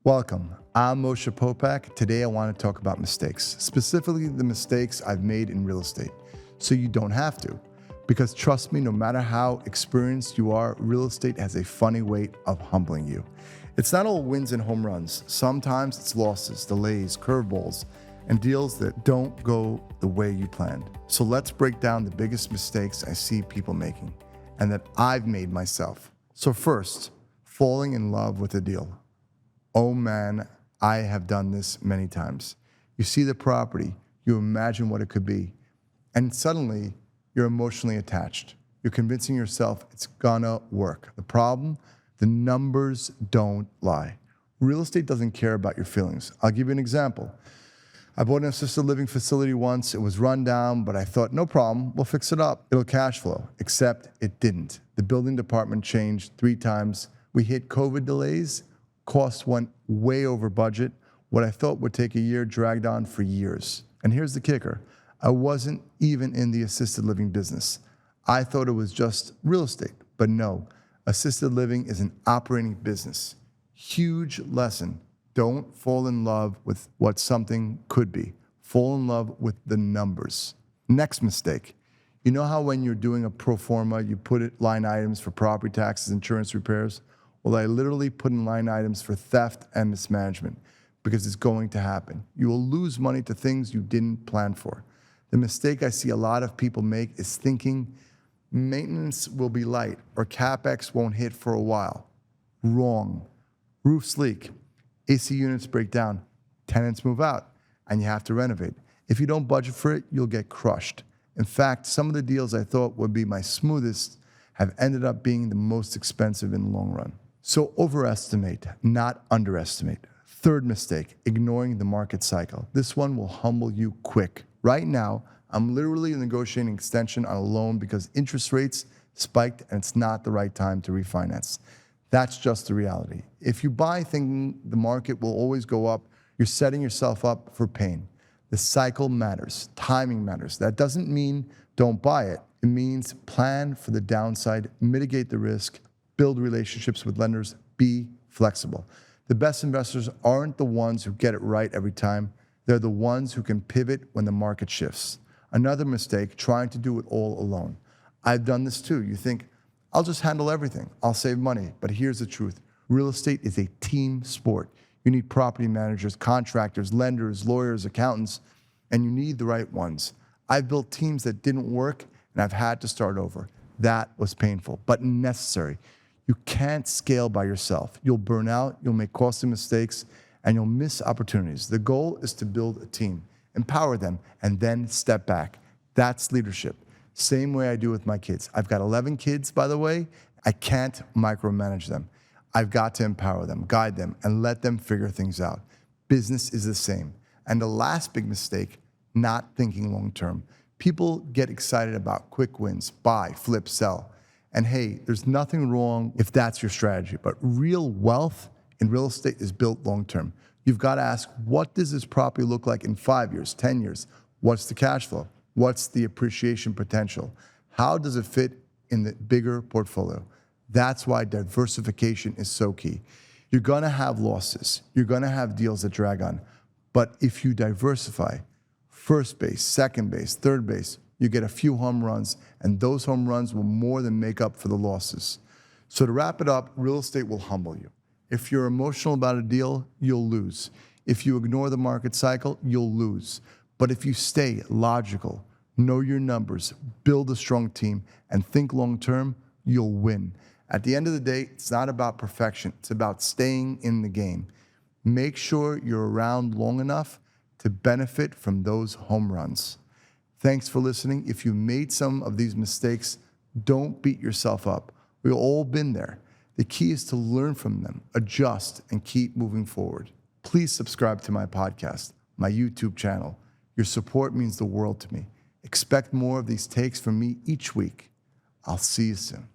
Welcome. I'm Moshe Popak. Today I want to talk about mistakes, specifically the mistakes I've made in real estate, so you don't have to. Because trust me, no matter how experienced you are, real estate has a funny way of humbling you. It's not all wins and home runs. Sometimes it's losses, delays, curveballs, and deals that don't go the way you planned. So let's break down the biggest mistakes I see people making and that I've made myself. So first, falling in love with a deal. Oh man, I have done this many times. You see the property, you imagine what it could be, and suddenly you're emotionally attached. You're convincing yourself it's gonna work. The problem, the numbers don't lie. Real estate doesn't care about your feelings. I'll give you an example. I bought an assisted living facility once. It was run down, but I thought, no problem, we'll fix it up. It'll cash flow, except it didn't. The building department changed 3 times. We hit COVID delays. Costs went way over budget. What I thought would take a year dragged on for years. And here's the kicker. I wasn't even in the assisted living business. I thought it was just real estate, but no. Assisted living is an operating business. Huge lesson. Don't fall in love with what something could be. Fall in love with the numbers. Next mistake. You know how when you're doing a pro forma, you put it line items for property taxes, insurance, repairs? Well, I literally put in line items for theft and mismanagement because it's going to happen. You will lose money to things you didn't plan for. The mistake I see a lot of people make is thinking maintenance will be light or CapEx won't hit for a while. Wrong. Roofs leak, AC units break down, tenants move out, and you have to renovate. If you don't budget for it, you'll get crushed. In fact, some of the deals I thought would be my smoothest have ended up being the most expensive in the long run. So overestimate, not underestimate. Third mistake, ignoring the market cycle. This one will humble you quick. Right now, I'm literally negotiating an extension on a loan because interest rates spiked and it's not the right time to refinance. That's just the reality. If you buy thinking the market will always go up, you're setting yourself up for pain. The cycle matters, timing matters. That doesn't mean don't buy it. It means plan for the downside, mitigate the risk, build relationships with lenders, be flexible. The best investors aren't the ones who get it right every time. They're the ones who can pivot when the market shifts. Another mistake, trying to do it all alone. I've done this too. You think, I'll just handle everything. I'll save money. But here's the truth. Real estate is a team sport. You need property managers, contractors, lenders, lawyers, accountants, and you need the right ones. I've built teams that didn't work, and I've had to start over. That was painful, but necessary. You can't scale by yourself. You'll burn out, you'll make costly mistakes, and you'll miss opportunities. The goal is to build a team, empower them, and then step back. That's leadership. Same way I do with my kids. I've got 11 kids, by the way. I can't micromanage them. I've got to empower them, guide them, and let them figure things out. Business is the same. And the last big mistake, not thinking long-term. People get excited about quick wins, buy, flip, sell. And hey, there's nothing wrong if that's your strategy, but real wealth in real estate is built long-term. You've got to ask, what does this property look like in 5 years, 10 years? What's the cash flow? What's the appreciation potential? How does it fit in the bigger portfolio? That's why diversification is so key. You're gonna have losses. You're gonna have deals that drag on. But if you diversify, first base, second base, third base, you get a few home runs, and those home runs will more than make up for the losses. So to wrap it up, real estate will humble you. If you're emotional about a deal, you'll lose. If you ignore the market cycle, you'll lose. But if you stay logical, know your numbers, build a strong team, and think long-term, you'll win. At the end of the day, it's not about perfection. It's about staying in the game. Make sure you're around long enough to benefit from those home runs. Thanks for listening. If you made some of these mistakes, don't beat yourself up. We've all been there. The key is to learn from them, adjust, and keep moving forward. Please subscribe to my podcast, my YouTube channel. Your support means the world to me. Expect more of these takes from me each week. I'll see you soon.